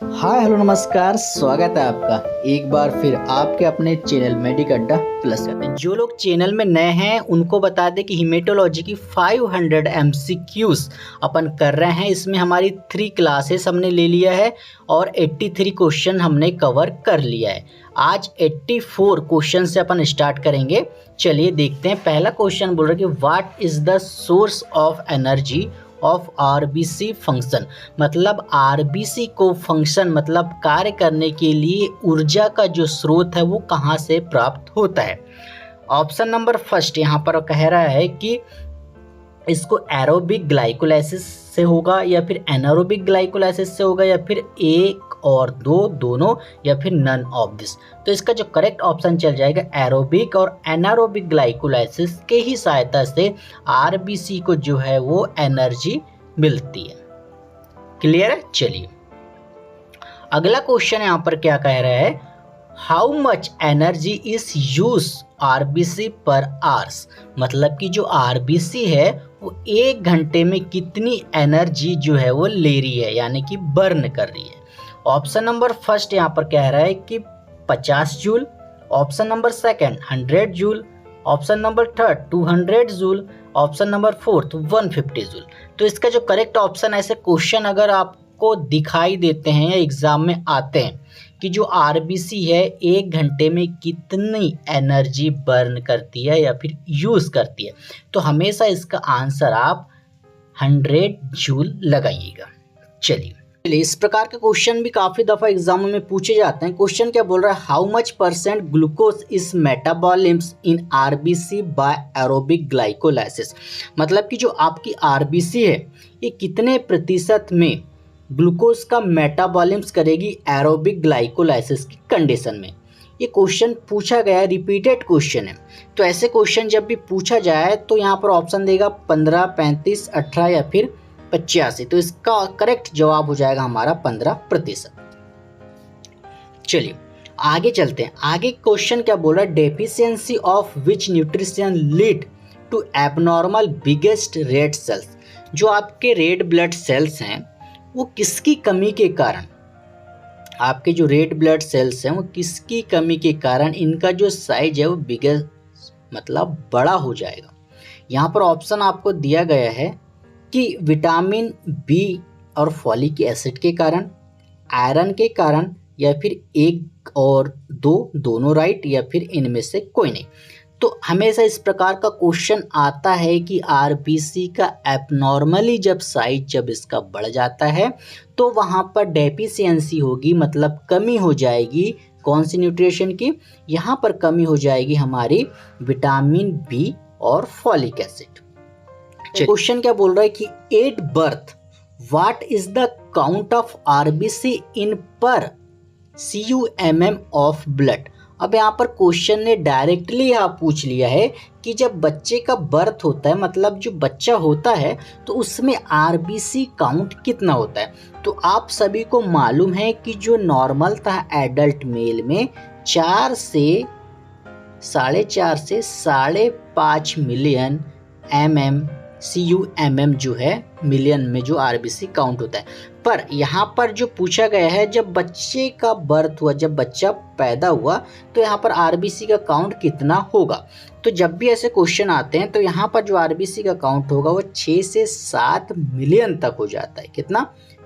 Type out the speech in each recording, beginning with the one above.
Hi hello नमस्कार, स्वागत है आपका एक बार फिर आपके अपने चैनल मेडिक अड्डा प्लस में। जो लोग चैनल में नए हैं उनको बता दें कि हीमेटोलॉजी की 500 एमसीक्यूज अपन कर रहे हैं। इसमें हमारी 3 क्लासेस हमने ले लिया है और 83 क्वेश्चन हमने कवर कर लिया है। आज 84 क्वेश्चन से अपन स्टार्ट करेंगे। चलिए देखते हैं। पहला क्वेश्चन बोल रहा है कि what is the source of energy of RBC function. मतलब आरबीसी को फंक्शन मतलब कार्य करने के लिए ऊर्जा का जो स्रोत है वो कहाँ से प्राप्त होता है। ऑप्शन नंबर फर्स्ट यहाँ पर कह रहा है कि इसको एरोबिक ग्लाइकोलाइसिस से होगा या फिर एनारोबिक ग्लाइकोलाइसिस से होगा या फिर एक और दो दोनों या फिर नन ऑफ दिस। तो इसका जो करेक्ट ऑप्शन चल जाएगा एरोबिक और एनारोबिक ग्लाइकोलाइसिस के ही सहायता से आरबीसी को जो है वो एनर्जी मिलती है। क्लियर है। चलिए अगला क्वेश्चन यहाँ पर क्या कह रहा है, how much energy is use RBC पर आवर्स। मतलब कि जो आरबीसी है वो 1 घंटे में कितनी एनर्जी जो है वो ले रही है यानी कि बर्न कर रही है। ऑप्शन नंबर फर्स्ट यहाँ पर कह रहा है कि 50 joule, option number second 100 joule, option number third 200 joule, option number fourth 150 joule. तो इसका जो करेक्ट ऑप्शन है, ऐसे क्वेश्चन अगर आपको दिखाई देते हैं या एग्जाम में आते हैं कि जो आरबीसी है 1 घंटे में कितनी एनर्जी बर्न करती है या फिर यूज़ करती है, तो हमेशा इसका आंसर आप 100 जूल लगाइएगा। चलिए इस प्रकार के क्वेश्चन भी काफ़ी दफ़ा एग्जामों में पूछे जाते हैं। क्वेश्चन क्या बोल रहा है, how much percent glucose is metabolisms in RBC by aerobic glycolysis. मतलब कि जो आपकी आरबीसी है ये कितने प्रतिशत में ग्लूकोज का मेटाबॉलिम्स करेगी एरोबिक ग्लाइकोलाइसिस की कंडीशन में। ये क्वेश्चन पूछा गया है, रिपीटेड क्वेश्चन है। तो ऐसे क्वेश्चन जब भी पूछा जाए तो यहाँ पर ऑप्शन देगा 15, 35, 18 या फिर 85। तो इसका करेक्ट जवाब हो जाएगा हमारा 15%। चलिए आगे चलते हैं। आगे क्वेश्चन क्या बोल रहा है, deficiency of which nutrition lead to abnormal biggest red cells. जो आपके रेड ब्लड सेल्स हैं वो किसकी कमी के कारण, आपके जो रेड ब्लड सेल्स हैं वो किसकी कमी के कारण इनका जो साइज है वो बिगर मतलब बड़ा हो जाएगा। यहाँ पर ऑप्शन आपको दिया गया है कि विटामिन बी और फॉलिक एसिड के कारण, आयरन के कारण या फिर 1 और 2 दोनों राइट या फिर इनमें से कोई नहीं। तो हमेशा इस प्रकार का क्वेश्चन आता है कि आरबीसी का एबनॉर्मली जब साइज जब इसका बढ़ जाता है तो वहाँ पर डेफिशिएंसी होगी, मतलब कमी हो जाएगी। कौन सी न्यूट्रिशन की, यहाँ पर कमी हो जाएगी हमारी विटामिन बी और फॉलिक एसिड। क्वेश्चन क्या बोल रहा है कि at birth what is the count of RBC in per CUMM of blood. अब यहाँ पर क्वेश्चन ने डायरेक्टली यहाँ पूछ लिया है कि जब बच्चे का बर्थ होता है मतलब जो बच्चा होता है तो उसमें आरबीसी काउंट कितना होता है। तो आप सभी को मालूम है कि जो नॉर्मल था एडल्ट मेल में 4 से 4.5 से 5.5 मिलियन CUMM जो है मिलियन में जो आरबीसी काउंट होता है। पर यहाँ पर जो पूछा गया है जब बच्चे का बर्थ हुआ, जब बच्चा पैदा हुआ तो यहाँ पर आरबीसी का काउंट कितना होगा। तो जब भी ऐसे क्वेश्चन आते हैं तो यहाँ पर जो आरबीसी का काउंट होगा वो 6 से 7 मिलियन तक हो जाता है। कितना,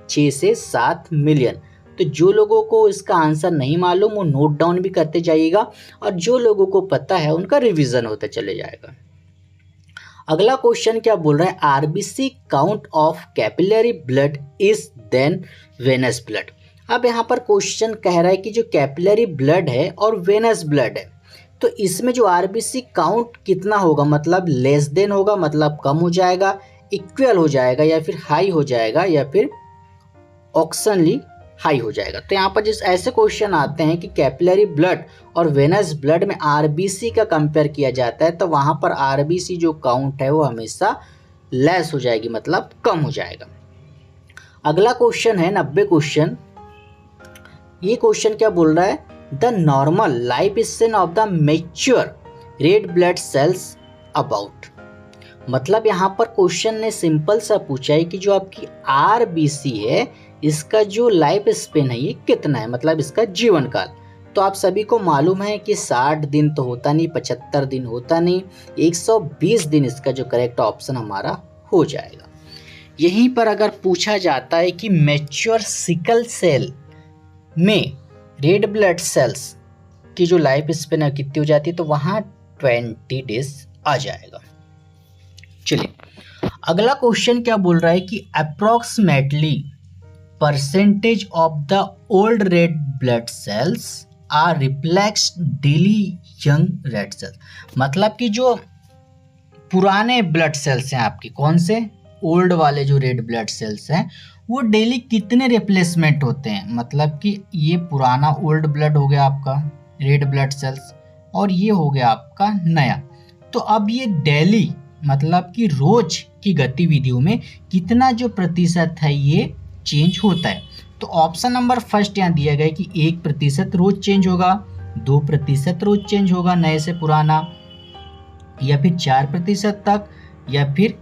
6 से 7 मिलियन। तो जो लोगों को इसका आंसर नहीं मालूम वो नोट डाउन भी करते जाइएगा और जो लोगों को पता है उनका रिविजन होता चले जाएगा। अगला क्वेश्चन क्या बोल रहा है, RBC count of capillary blood is than venous blood. अब यहाँ पर क्वेश्चन कह रहा है कि जो कैपिलरी ब्लड है और वेनस ब्लड है तो इसमें जो आरबीसी काउंट कितना होगा, मतलब लेस देन होगा मतलब कम हो जाएगा, इक्वल हो जाएगा या फिर हाई हो जाएगा या फिर ऑक्सनली हाई हो जाएगा। तो यहाँ पर जिस ऐसे क्वेश्चन आते हैं कि कैपिलरी ब्लड और वेनस ब्लड में आरबीसी का कंपेयर किया जाता है तो वहाँ पर आरबीसी जो काउंट है वो हमेशा लेस हो जाएगी मतलब कम हो जाएगा। अगला क्वेश्चन है 90 क्वेश्चन। ये क्वेश्चन क्या बोल रहा है, the normal life span of the mature red blood sales about. मतलब यहाँ पर क्वेश्चन ने सिंपल सा पूछा है कि जो आपकी आरबीसी है इसका जो लाइफ स्पेन है ये कितना है, मतलब इसका जीवन काल। तो आप सभी को मालूम है कि 60 दिन तो होता नहीं, 75 दिन होता नहीं, 120 दिन इसका जो करेक्ट ऑप्शन हमारा हो जाएगा। यहीं पर अगर पूछा जाता है कि मैच्योर सिकल सेल में रेड ब्लड सेल्स की जो लाइफ स्पेन है कितनी हो जाती है, तो वहाँ 20 डेज आ जाएगा। चलिए अगला क्वेश्चन क्या बोल रहा है कि approximately percentage of the old red blood cells are replaced daily young red cells. मतलब कि जो पुराने ब्लड सेल्स हैं आपके, कौन से, ओल्ड वाले जो रेड ब्लड सेल्स हैं, वो डेली कितने रिप्लेसमेंट होते हैं। मतलब कि ये पुराना ओल्ड ब्लड हो गया आपका रेड ब्लड सेल्स, और ये हो गया आपका नया। तो अब ये डेली मतलब कि रोज की गतिविधियों में कितना जो प्रतिशत है ये चेंज होता है। तो ऑप्शन नंबर फर्स्ट यहाँ दिया गया है कि 1% रोज चेंज होगा, 2% रोज चेंज होगा नए से पुराना, या फिर 4% तक, या फिर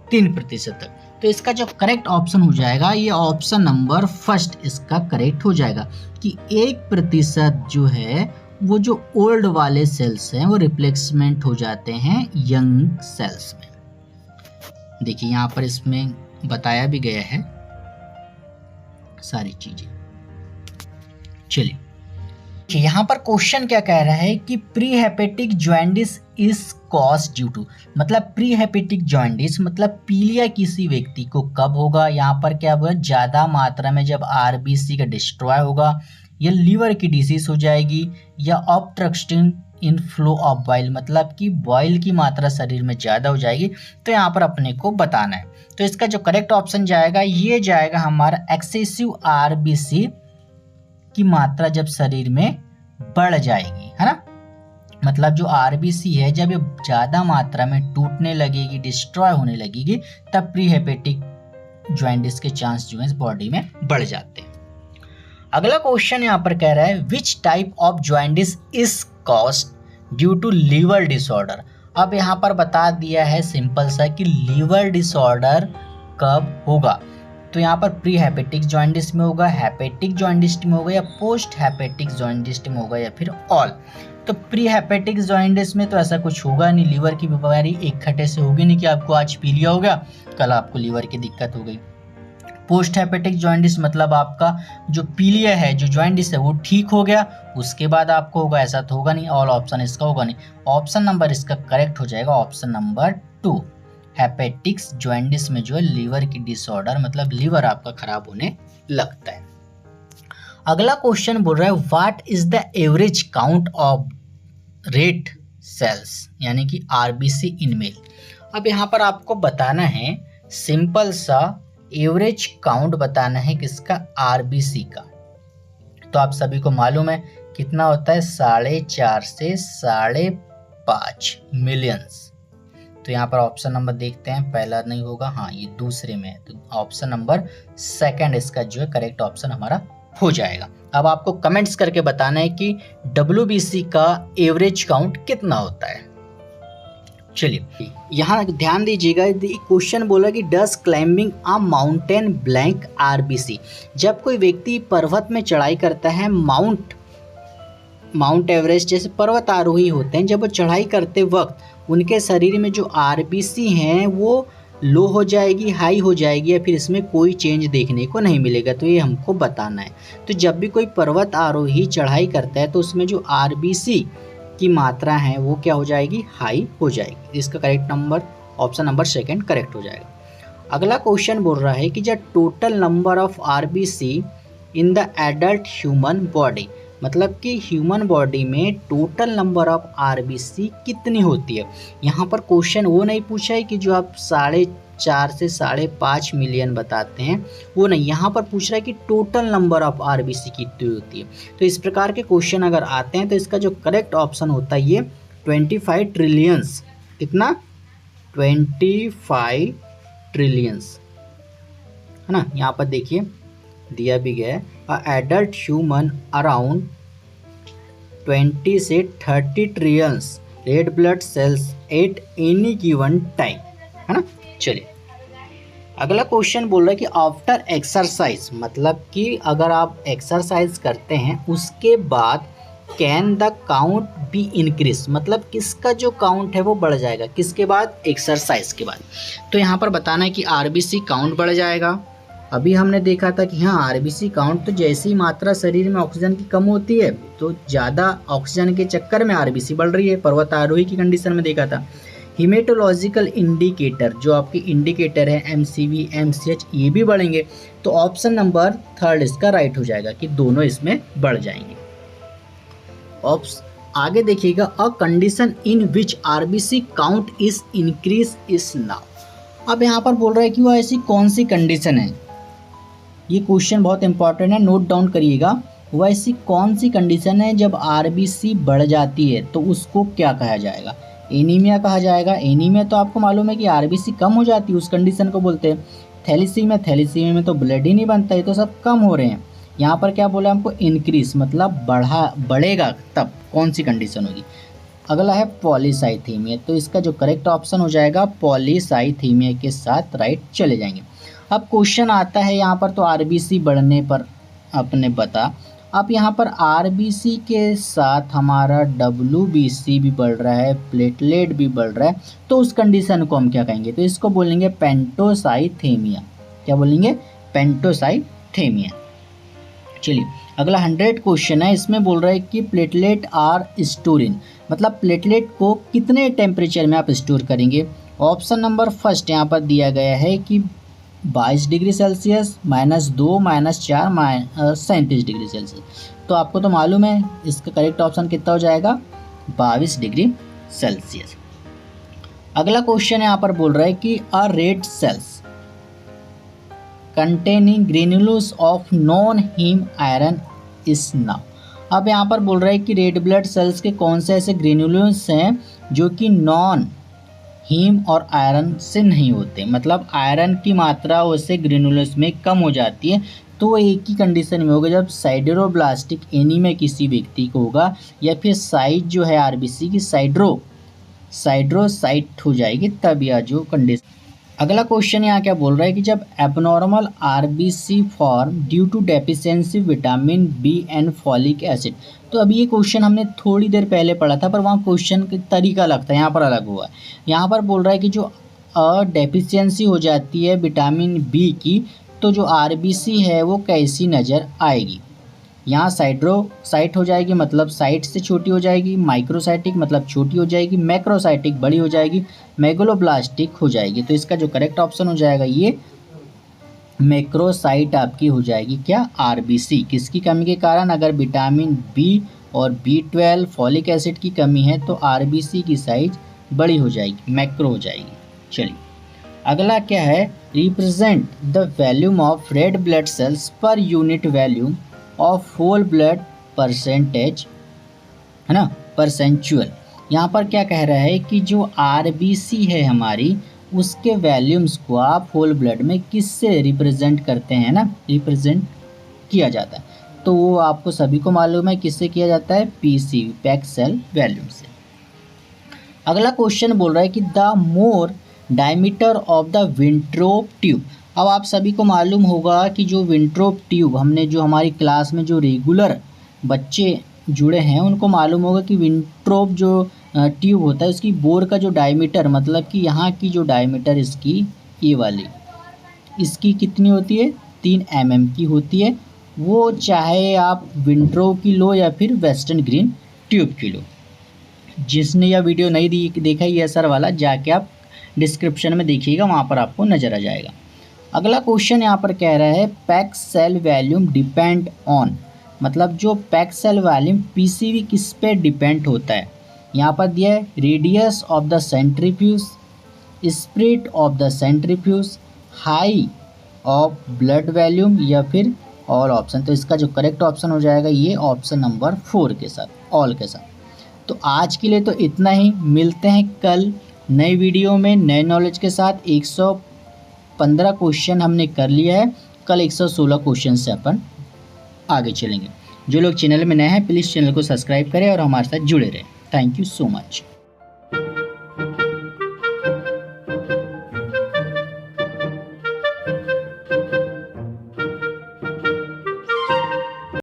3% तक। तो इसका जो करेक्ट ऑप्शन हो जाएगा ये ऑप्शन नंबर फर्स्ट इसका करेक्ट हो जाएगा कि 1% जो है वो जो ओल्ड वाले सेल्स हैं वो रिप्लेसमेंट हो जाते हैं यंग सेल्स में। देखिए यहाँ पर इसमें बताया भी गया है सारी चीजें। चलिए यहाँ पर क्वेश्चन क्या कह रहा है कि pre hepatic jaundice is cause due to, मतलब प्री हेपेटिक जॉन्डिस मतलब पीलिया किसी व्यक्ति को कब होगा। यहाँ पर क्या होगा, ज्यादा मात्रा में जब आरबीसी का डिस्ट्रॉय होगा, या लीवर की डिसीज हो जाएगी, या obstruction in flow of boil मतलब कि बॉइल की मात्रा शरीर में ज़्यादा हो जाएगी। तो यहाँ पर अपने को बताना है। तो इसका जो करेक्ट ऑप्शन जाएगा ये जाएगा हमारा एक्सेसिव आरबीसी की मात्रा जब शरीर में बढ़ जाएगी, है ना। मतलब जो आरबीसी है जब ये ज़्यादा मात्रा में टूटने लगेगी, डिस्ट्रॉय होने लगेगी, तब प्री हेपेटिक जॉन्डिस के चांस जो है इस बॉडी में बढ़ जाते हैं। अगला क्वेश्चन यहाँ पर कह रहा है which type of jaundice is caused due to liver disorder. अब यहाँ पर बता दिया है सिंपल सा कि लीवर डिसऑर्डर कब होगा। तो यहाँ पर प्री हेपेटिक जॉन्डिस में होगा, हेपेटिक जॉन्डिस में होगा, या पोस्ट हेपेटिक जॉन्डिस में होगा, या फिर ऑल। तो प्री हेपेटिक जॉन्डिस में तो ऐसा कुछ होगा नहीं, लीवर की बीमारी एक खटे से होगी नहीं कि आपको आज पीलिया हो गया कल आपको लीवर की दिक्कत हो गई। पोस्ट हेपेटिक जॉन्डिस मतलब आपका जो पीलिया है, जो जॉन्डिस है वो ठीक हो गया उसके बाद आपको होगा, ऐसा तो होगा नहीं। ऑल ऑप्शन इसका होगा नहीं। ऑप्शन नंबर इसका करेक्ट हो जाएगा ऑप्शन नंबर 2। हेपेटिक्स जॉन्डिस में जो है लीवर की डिसऑर्डर मतलब लीवर आपका खराब होने लगता है। अगला क्वेश्चन बोल रहा है what is the average count of red cells यानी कि आरबीसी इन मेल। अब यहाँ पर आपको बताना है सिंपल सा एवरेज काउंट बताना है किसका, आरबीसी का। तो आप सभी को मालूम है कितना होता है, 4.5 से 5.5 मिलियंस। तो यहाँ पर ऑप्शन नंबर देखते हैं, पहला नहीं होगा, हाँ ये दूसरे में है। तो ऑप्शन नंबर सेकंड इसका जो है करेक्ट ऑप्शन हमारा हो जाएगा। अब आपको कमेंट्स करके बताना है कि डब्ल्यूबीसी का एवरेज काउंट कितना होता है। चलिए यहाँ ध्यान दीजिएगा, क्वेश्चन बोला कि does climbing a mountain blank RBC. जब कोई व्यक्ति पर्वत में चढ़ाई करता है, माउंट एवरेस्ट जैसे पर्वत आरोही होते हैं, जब वो चढ़ाई करते वक्त उनके शरीर में जो आरबीसी हैं वो लो हो जाएगी, हाई हो जाएगी, या फिर इसमें कोई चेंज देखने को नहीं मिलेगा। तो ये हमको बताना है। तो जब भी कोई पर्वत आरोही चढ़ाई करता है तो उसमें जो आरबीसी की मात्रा है वो क्या हो जाएगी, हाई हो जाएगी। इसका correct number option number second correct हो जाएगा। अगला क्वेश्चन बोल रहा है कि the total number of RBC in the adult human body, मतलब कि ह्यूमन बॉडी में टोटल नंबर ऑफ आरबीसी कितनी होती है। यहाँ पर क्वेश्चन वो नहीं पूछा है कि जो आप 4.5 से 5.5 मिलियन बताते हैं वो नहीं, यहाँ पर पूछ रहा है कि टोटल नंबर ऑफ आरबीसी कितनी होती है। तो इस प्रकार के क्वेश्चन अगर आते हैं तो इसका जो करेक्ट ऑप्शन होता है ये 25 ट्रिलियंस। कितना, 25 ट्रिलियंस, है ना। यहाँ पर देखिए दिया भी गया है एडल्ट ह्यूमन अराउंड 20 से 30 trillions red blood sales at any given time, है ना। चलिए अगला क्वेश्चन बोल रहा है कि आफ्टर एक्सरसाइज, मतलब कि अगर आप एक्सरसाइज करते हैं उसके बाद can the count be increase, मतलब किसका जो काउंट है वो बढ़ जाएगा, किसके बाद, एक्सरसाइज के बाद। तो यहाँ पर बताना है कि आरबीसी काउंट बढ़ जाएगा। अभी हमने देखा था कि हाँ आरबीसी काउंट तो जैसी मात्रा शरीर में ऑक्सीजन की कम होती है तो ज़्यादा ऑक्सीजन के चक्कर में आरबीसी बढ़ रही है, पर्वतारोही की कंडीशन में देखा था। हीमेटोलॉजिकल इंडिकेटर, जो आपके इंडिकेटर है एमसीवी एमसीएच, ये भी बढ़ेंगे। तो ऑप्शन नंबर 3 इसका राइट हो जाएगा कि दोनों इसमें बढ़ जाएंगे। आगे देखिएगा, a condition in which RBC count is increase is now. अब यहाँ पर बोल रहा है कि वो ऐसी कौन सी कंडीशन है, ये क्वेश्चन बहुत इंपॉर्टेंट है, नोट डाउन करिएगा। वो ऐसी कौन सी कंडीशन है जब आरबीसी बढ़ जाती है तो उसको क्या कहा जाएगा, एनीमिया कहा जाएगा। एनीमिया तो आपको मालूम है कि आरबीसी कम हो जाती है, उस कंडीशन को बोलते हैं। थैलीसीमिया में तो ब्लड ही नहीं बनता, ये तो सब कम हो रहे हैं। यहाँ पर क्या बोला हमको, इंक्रीज, मतलब बढ़ेगा, तब कौन सी कंडीशन होगी। अगला है पॉलीसाइथीमिया, तो इसका जो करेक्ट ऑप्शन हो जाएगा पॉलीसाइथीमिया के साथ राइट चले जाएंगे। अब क्वेश्चन आता है यहाँ पर, तो आरबीसी बढ़ने पर आपने बता, अब यहाँ पर आरबीसी के साथ हमारा डब्ल्यूबीसी भी बढ़ रहा है, प्लेटलेट भी बढ़ रहा है, तो उस कंडीशन को हम क्या कहेंगे, तो इसको बोलेंगे पेंटोसाइथेमिया। क्या बोलेंगे, पेंटोसाइथेमिया। चलिए अगला 100 क्वेश्चन है, इसमें बोल रहा है कि प्लेटलेट आर स्टोरिंग, मतलब प्लेटलेट को कितने टेम्परेचर में आप स्टोर करेंगे। ऑप्शन नंबर फर्स्ट यहाँ पर दिया गया है कि 22 डिग्री सेल्सियस, -2, -4, -37 डिग्री सेल्सियस। तो आपको तो मालूम है इसका करेक्ट ऑप्शन कितना हो जाएगा, 22 डिग्री सेल्सियस। अगला क्वेश्चन यहाँ पर बोल रहा है कि a red cells containing granules of non heme iron is now. अब यहाँ पर बोल रहा है कि रेड ब्लड सेल्स के कौन से ऐसे ग्रेन्युल्स हैं जो कि नॉन हीम और आयरन से नहीं होते, मतलब आयरन की मात्रा उससे ग्रेन्युल्स में कम हो जाती है। तो वो एक ही कंडीशन में होगा, जब साइडरोब्लास्टिक एनीमिया किसी व्यक्ति को होगा, या फिर साइज जो है आरबीसी की साइड्रोसाइट हो जाएगी, तब यह जो कंडीशन। अगला क्वेश्चन यहाँ क्या बोल रहा है कि जब abnormal RBC form due to deficiency vitamin B and folic acid. तो अभी ये क्वेश्चन हमने थोड़ी देर पहले पढ़ा था, पर वहाँ क्वेश्चन का तरीका अलग था, यहाँ पर अलग हुआ है। यहाँ पर बोल रहा है कि जो डेफिशिएंसी हो जाती है विटामिन बी की, तो जो आरबीसी है वो कैसी नज़र आएगी। यहाँ साइड्रोसाइट हो जाएगी, मतलब साइट से छोटी हो जाएगी, माइक्रोसाइटिक मतलब छोटी हो जाएगी, मैक्रोसाइटिक बड़ी हो जाएगी, मेगलोब्लास्टिक हो जाएगी। तो इसका जो करेक्ट ऑप्शन हो जाएगा ये मैक्रोसाइट आपकी हो जाएगी, क्या, आरबीसी। किसकी कमी के कारण, अगर विटामिन बी और B12 फॉलिक एसिड की कमी है तो आरबीसी की साइज बड़ी हो जाएगी, मैक्रो हो जाएगी। चलिए अगला क्या है, represent the volume of red blood cells per unit volume of whole blood percentage, है ना, परसेंचुअल। यहाँ पर क्या कह रहा है कि जो आरबीसी है हमारी, उसके वॉल्यूम्स को आप होल ब्लड में किससे रिप्रेजेंट करते हैं ना, रिप्रेजेंट किया जाता है। तो वो आपको सभी को मालूम है किससे किया जाता है, पीसीवी, पैक्ड सेल वॉल्यूम से। अगला क्वेश्चन बोल रहा है कि the more diameter of the Wintrobe tube. अब आप सभी को मालूम होगा कि जो विंट्रोप ट्यूब, हमने जो हमारी क्लास में जो रेगुलर बच्चे जुड़े हैं उनको मालूम होगा कि विंट्रोप जो ट्यूब होता है उसकी बोर का जो डायमीटर, मतलब कि यहाँ की जो डायमीटर इसकी ये वाली, इसकी कितनी होती है, 3 mm की होती है। वो चाहे आप विंट्रोप की लो या फिर वेस्टर्न ग्रीन ट्यूब की लो। जिसने यह वीडियो नहीं देखा ये सर वाला, जाके आप डिस्क्रिप्शन में देखिएगा, वहाँ पर आपको नज़र आ जाएगा। अगला क्वेश्चन यहाँ पर कह रहा है packed cell volume depend on, मतलब जो पैक्ड सेल वॉल्यूम पीसीवी किस पे डिपेंड होता है। यहाँ पर दिया है radius of the centrifuge, spread of the centrifuge, high of blood volume, या फिर ऑल ऑप्शन। तो इसका जो करेक्ट ऑप्शन हो जाएगा ये ऑप्शन नंबर 4 के साथ, ऑल के साथ। तो आज के लिए तो इतना ही, मिलते हैं कल नई वीडियो में नए नॉलेज के साथ। 115 क्वेश्चन हमने कर लिया है, कल 116 क्वेश्चन से अपन आगे चलेंगे। जो लोग चैनल में नए हैं प्लीज़ चैनल को सब्सक्राइब करें और हमारे साथ जुड़े रहें। Thank you so much.